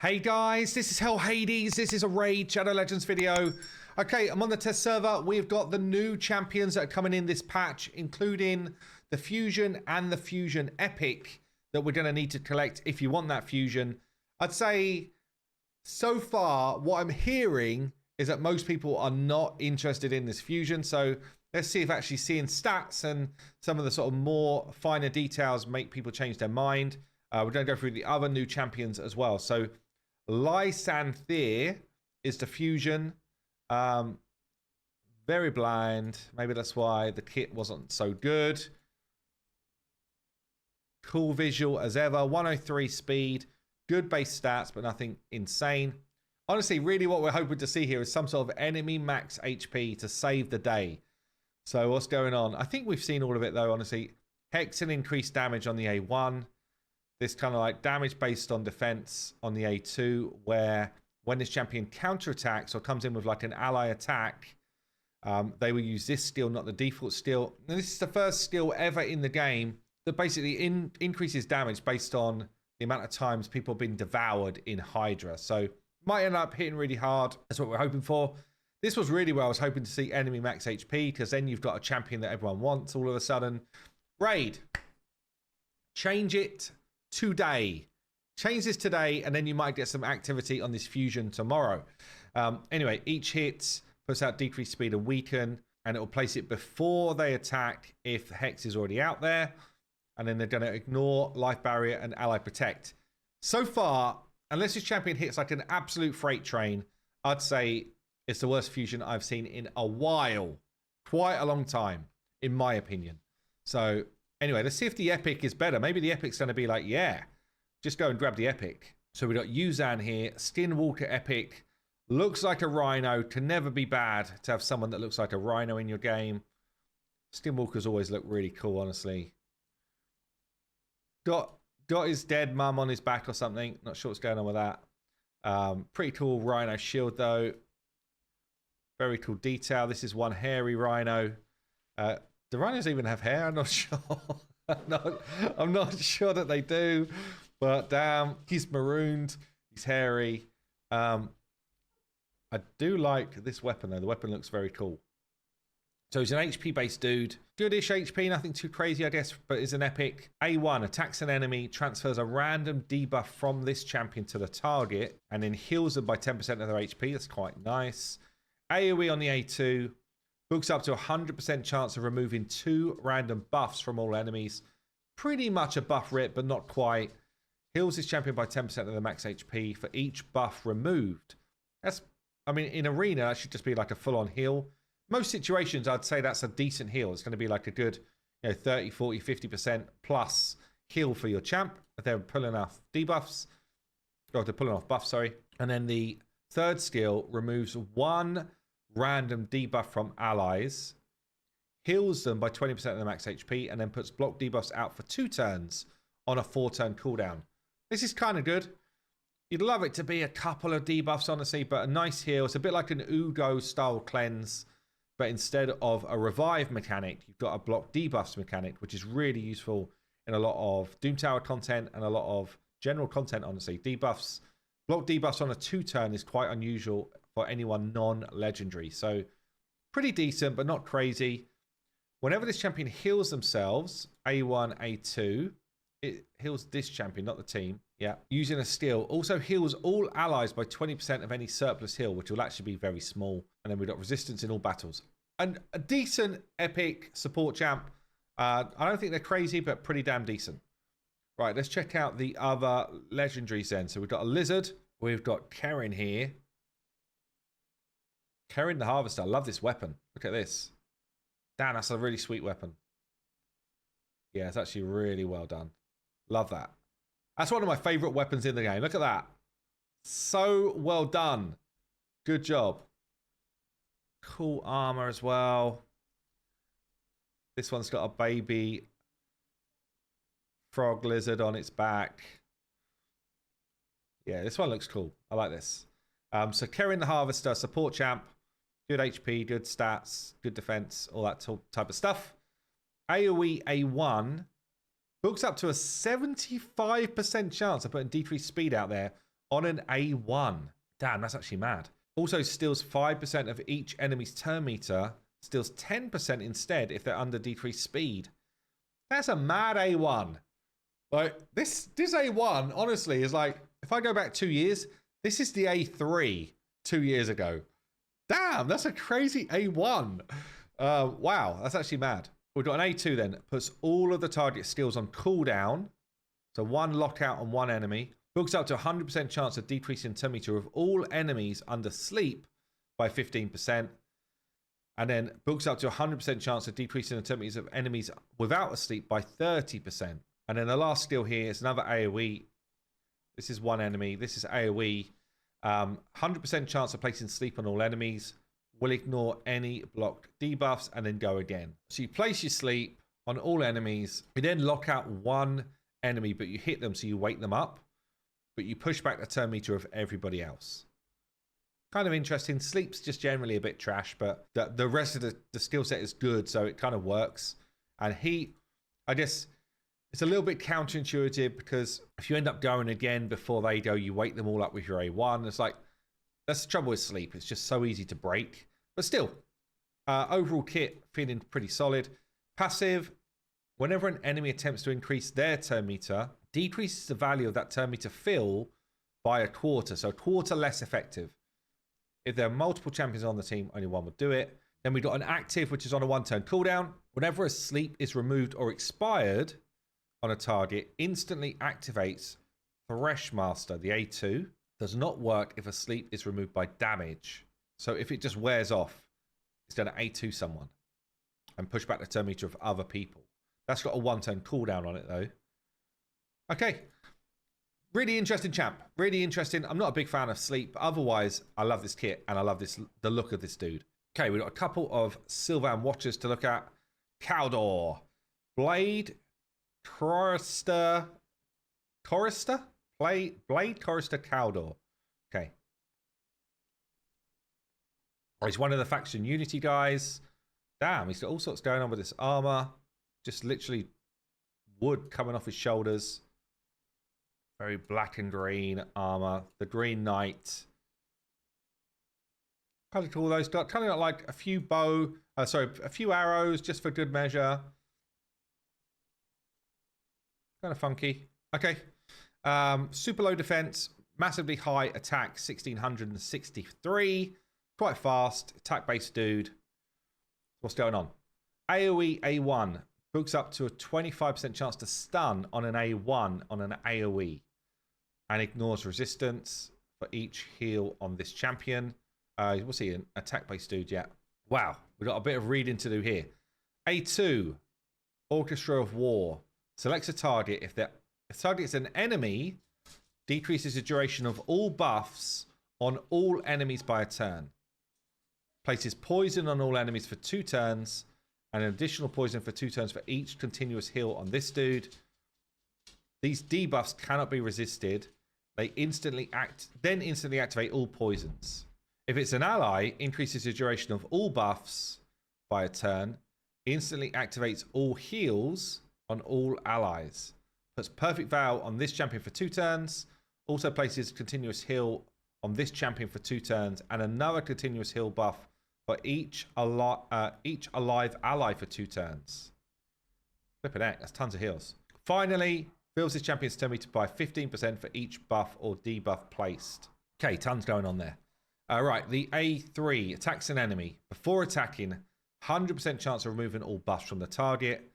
Hey guys, this is Hell Hades. This is a Raid Shadow Legends video. Okay, I'm on the test server. We've got the new champions that are coming in this patch, including the Fusion and the Fusion Epic that we're going to need to collect if you want that Fusion. I'd say so far what I'm hearing is that most people are not interested in this Fusion. So let's see if actually seeing stats and some of the sort of more finer details make people change their mind. We're going to go through the other new champions as well. So Lysanthere is the Fusion. Very blind. Maybe that's why the kit wasn't so good. Cool visual as ever. 103 speed. Good base stats, but nothing insane. Honestly, really what we're hoping to see here is some sort of enemy max HP to save the day. So what's going on? I think we've seen all of it though, honestly. Hex and increased damage on the A1. This kind of like damage based on defense on the A2, where when this champion counterattacks or comes in with like an ally attack, they will use this skill, not the default skill. And this is the first skill ever in the game that basically increases damage based on the amount of times people have been devoured in Hydra. So might end up hitting really hard. That's what we're hoping for. This was really where I was hoping to see enemy max HP, because then you've got a champion that everyone wants all of a sudden. Raid. Change it today. Change this today, and then you might get some activity on this Fusion tomorrow. Anyway, each hit puts out decreased speed and weaken, and it will place it before they attack if Hex is already out there. And then they're going to ignore Life Barrier and Ally Protect. So far, unless this champion hits like an absolute freight train, I'd say it's the worst Fusion I've seen in a while. Quite a long time, in my opinion. So anyway, let's see if the Epic is better. Maybe the Epic's going to be like, yeah, just go and grab the Epic. So we got Yuzan here, Skinwalker Epic. Looks like a Rhino. Can never be bad to have someone that looks like a Rhino in your game. Skinwalkers always look really cool, honestly. Got his dead mum on his back or something. Not sure what's going on with that. Pretty cool Rhino shield, though. Very cool detail. This is one hairy Rhino. Do rhinos even have hair? I'm not sure. I'm not sure that they do. But damn, he's marooned. He's hairy. I do like this weapon, though. The weapon looks very cool. So he's an HP-based dude. Goodish HP, nothing too crazy, I guess, but is an epic. A1, attacks an enemy, transfers a random debuff from this champion to the target, and then heals them by 10% of their HP. That's quite nice. AoE on the A2. Books up to 100% chance of removing 2 random buffs from all enemies. Pretty much a buff rip, but not quite. Heals his champion by 10% of the max HP for each buff removed. That's, I mean, in Arena, that should just be like a full-on heal. Most situations, I'd say that's a decent heal. It's going to be like a good, 30, 40, 50% plus heal for your champ. If they're pulling off debuffs. Or they're pulling off buffs, sorry. And then the third skill removes 1 random debuff from allies, heals them by 20% of the max HP, and then puts block debuffs out for 2 turns on a 4-turn cooldown. This is kind of good. You'd love it to be a couple of debuffs, honestly, but a nice heal. It's a bit like an Ugo style cleanse, but instead of a revive mechanic, you've got a block debuffs mechanic, which is really useful in a lot of Doom Tower content and a lot of general content, honestly. Debuffs, block debuffs on a 2-turn is quite unusual for anyone non-legendary. So pretty decent, but not crazy. Whenever this champion heals themselves, A1, A2, it heals this champion, not the team. Yeah. Using a skill. Also heals all allies by 20% of any surplus heal, which will actually be very small. And then we've got resistance in all battles. And a decent epic support champ. I don't think they're crazy, but pretty damn decent. Right, let's check out the other legendaries then. So we've got a Lizard. We've got Karen here. Karen the Harvester. I love this weapon. Look at this. Damn, that's a really sweet weapon. Yeah, it's actually really well done. Love that. That's one of my favorite weapons in the game. Look at that. So well done. Good job. Cool armor as well. This one's got a baby frog lizard on its back. Yeah, this one looks cool. I like this. So Karen the Harvester, support champ. Good HP, good stats, good defense, all that type of stuff. AoE A1 books up to a 75% chance of putting decreased speed out there on an A1. Damn, that's actually mad. Also steals 5% of each enemy's turn meter. Steals 10% instead if they're under decreased speed. That's a mad A1. Like, this A1, honestly, is like, if I go back 2 years, this is the A3 2 years ago. Damn, that's a crazy A1. Wow, that's actually mad. We've got an A2 then. Puts all of the target skills on cooldown. So one lockout on one enemy. Books up to 100% chance of decreasing turn meter of all enemies under sleep by 15%. And then books up to 100% chance of decreasing the turn meters of enemies without a sleep by 30%. And then the last skill here is another AoE. This is one enemy. This is AoE. 100% chance of placing sleep on all enemies. Will ignore any blocked debuffs and then go again. So you place your sleep on all enemies. You then lock out one enemy, but you hit them, so you wake them up. But you push back the turn meter of everybody else. Kind of interesting. Sleep's just generally a bit trash, but the rest of the skill set is good, so it kind of works. And heat, I guess, it's a little bit counterintuitive because if you end up going again before they go, you wake them all up with your A1. It's like, that's the trouble with sleep. It's just so easy to break. But still, overall kit feeling pretty solid. Passive, whenever an enemy attempts to increase their turn meter, decreases the value of that turn meter fill by a quarter. So a quarter less effective. If there are multiple champions on the team, only one will do it. Then we've got an active, which is on a 1-turn cooldown. Whenever a sleep is removed or expired on a target, instantly activates Threshmaster, the A2. Does not work if a sleep is removed by damage. So if it just wears off, it's going to A2 someone and push back the turn meter of other people. That's got a 1-turn cooldown on it, though. Okay. Really interesting champ. Really interesting. I'm not a big fan of sleep, but otherwise, I love this kit and I love the look of this dude. Okay, we've got a couple of Sylvan Watchers to look at. Caldor. Blade. Chorister. Blade Chorister Caldor. Okay. Oh, he's one of the faction Unity guys. Damn, he's got all sorts going on with this armor. Just literally wood coming off his shoulders. Very black and green armor. The Green Knight. Kind of cool those. Kind of got like a few a few arrows just for good measure. Kind of funky. Okay. Super low defense. Massively high attack. 1663. Quite fast. Attack based dude. What's going on? AoE A1. Books up to a 25% chance to stun on an A1 on an AoE. And ignores resistance for each heal on this champion. What's he, an attack-based dude? Yeah. Wow. We've got a bit of reading to do here. A2. Orchestra of War. Selects a target. If the target is an enemy, decreases the duration of all buffs on all enemies by a turn. Places poison on all enemies for 2 turns. And an additional poison for 2 turns for each continuous heal on this dude. These debuffs cannot be resisted. They instantly activate all poisons. If it's an ally, increases the duration of all buffs by a turn. Instantly activates all heals on all allies. Puts Perfect Vow on this champion for 2 turns. Also places continuous heal on this champion for 2 turns. And another continuous heal buff for each alive ally for 2 turns. Flippin' heck, that's tons of heals. Finally, fills this champion's turn meter by 15% for each buff or debuff placed. Okay, tons going on there. Right, the A3 attacks an enemy. Before attacking, 100% chance of removing all buffs from the target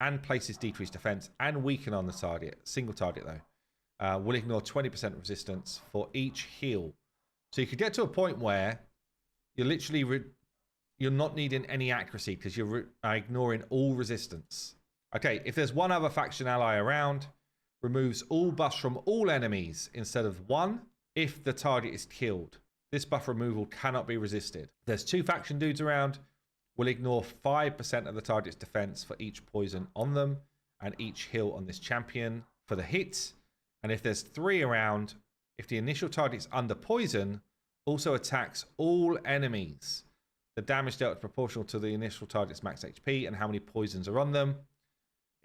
and places decreased defense and weaken on the target. Single target, though. Will ignore 20% resistance for each heal. So you could get to a point where you're literally you're not needing any accuracy because you're ignoring all resistance. Okay, if there's one other faction ally around, removes all buffs from all enemies instead of one if the target is killed. This buff removal cannot be resisted. If there's 2 faction dudes around, will ignore 5% of the target's defense for each poison on them and each heal on this champion for the hit. And if there's 3 around, if the initial target's under poison, also attacks all enemies. The damage dealt is proportional to the initial target's max HP and how many poisons are on them.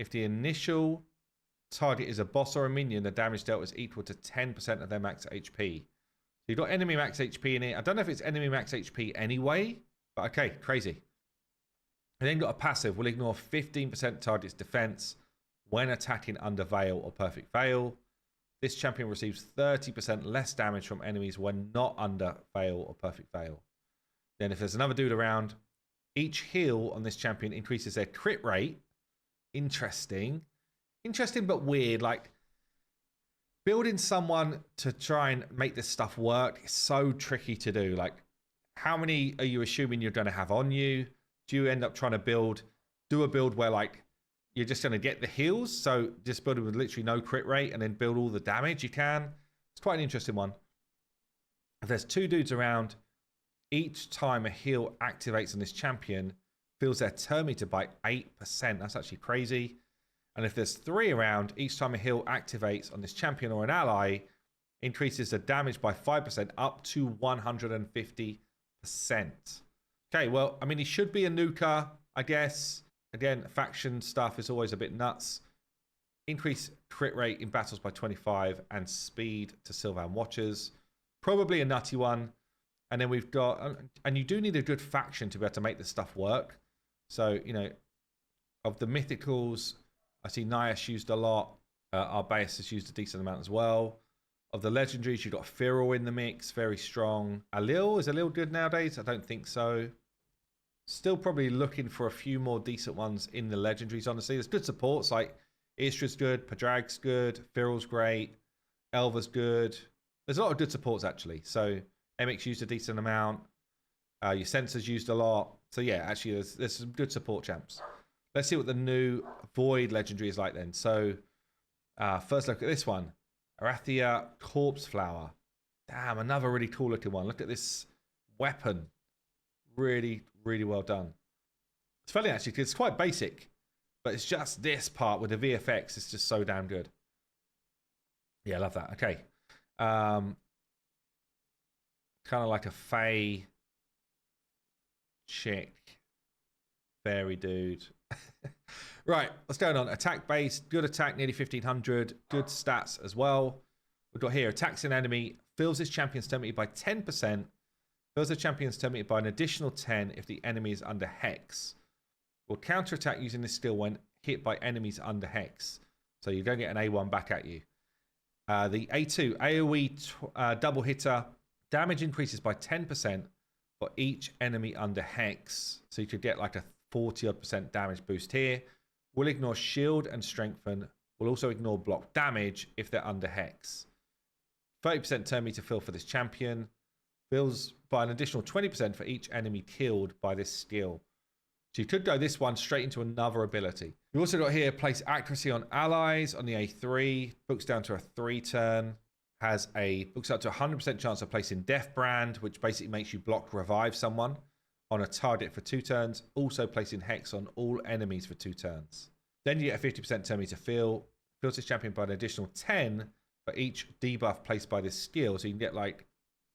If the initial target is a boss or a minion, the damage dealt is equal to 10% of their max HP. So you've got enemy max HP in it. I don't know if it's enemy max HP anyway, but okay, crazy. And then got a passive. Will ignore 15% target's defense when attacking under Veil or Perfect Veil. This champion receives 30% less damage from enemies when not under Veil or Perfect Veil. Then if there's another dude around, each heal on this champion increases their crit rate. Interesting. Interesting but weird. Like, building someone to try and make this stuff work is so tricky to do. Like, how many are you assuming you're going to have on you? Do you end up trying to do a build where, like, you're just going to get the heals? So just build it with literally no crit rate and then build all the damage you can. It's quite an interesting one. If there's two dudes around, each time a heal activates on this champion, fills their turn meter by 8%. That's actually crazy. And if there's three around, each time a heal activates on this champion or an ally, increases the damage by 5% up to 150%. Okay, well, I mean, he should be a nuker, I guess. Again, faction stuff is always a bit nuts. Increase crit rate in battles by 25 and speed to Sylvan Watchers. Probably a nutty one. And then we've got, and you do need a good faction to be able to make this stuff work. So, you know, of the mythicals, I see Nyash used a lot. Arbaeus has used a decent amount as well. Of the legendaries, you've got Firil in the mix, very strong. Alil, is Alil good nowadays? I don't think so. Still probably looking for a few more decent ones in the legendaries, honestly. There's good supports, like Istra's good, Padrag's good, Firil's great, Elva's good. There's a lot of good supports, actually. So, Emix used a decent amount. Your Sensors used a lot. So, yeah, actually, there's some good support champs. Let's see what the new Void legendary is like then. So, first look at this one. Arathia Corpse Flower. Damn, another really cool looking one. Look at this weapon. Really, really well done. It's funny actually because it's quite basic, but it's just this part with the VFX. It's just so damn good. Yeah, I love that. Okay. Kind of like a Fae chick. Fairy dude. Right, what's going on? Attack base, good attack, nearly 1500. Good stats as well. We've got here, attacks an enemy, fills this champion's turn meter by 10%, fills the champion's turn meter by an additional 10 if the enemy is under Hex. Will counterattack using this skill when hit by enemies under Hex. So you don't get an A1 back at you. The A2, AoE double hitter, damage increases by 10% for each enemy under Hex. So you could get like a 40% damage boost here. Will ignore shield and strengthen. Will also ignore block damage if they're under Hex. 30% turn meter fill for this champion. Fills by an additional 20% for each enemy killed by this skill. So you could go this one straight into another ability. You've also got here, place accuracy on allies on the A3. Books down to a 3 turn. Has a, books up to 100% chance of placing Death Brand, which basically makes you block revive someone on a target for 2 turns. Also placing Hex on all enemies for 2 turns. Then you get a 50% turn meter fill. Fills this champion by an additional 10 for each debuff placed by this skill. So you can get like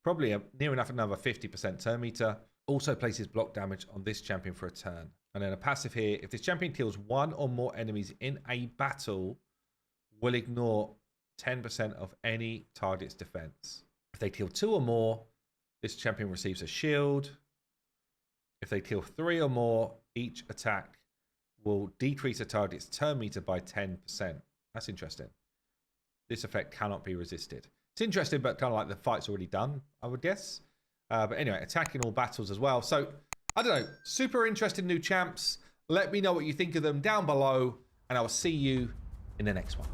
probably near enough another 50% turn meter. Also places block damage on this champion for a turn. And then a passive here. If this champion kills 1 or more enemies in a battle, will ignore 10% of any target's defense. If they kill 2 or more, this champion receives a shield. If they kill 3 or more, each attack will decrease a target's turn meter by 10%. That's interesting. This effect cannot be resisted. It's interesting, but kind of like the fight's already done, I would guess. But anyway, attacking all battles as well. So, I don't know. Super interesting new champs. Let me know what you think of them down below, and I will see you in the next one.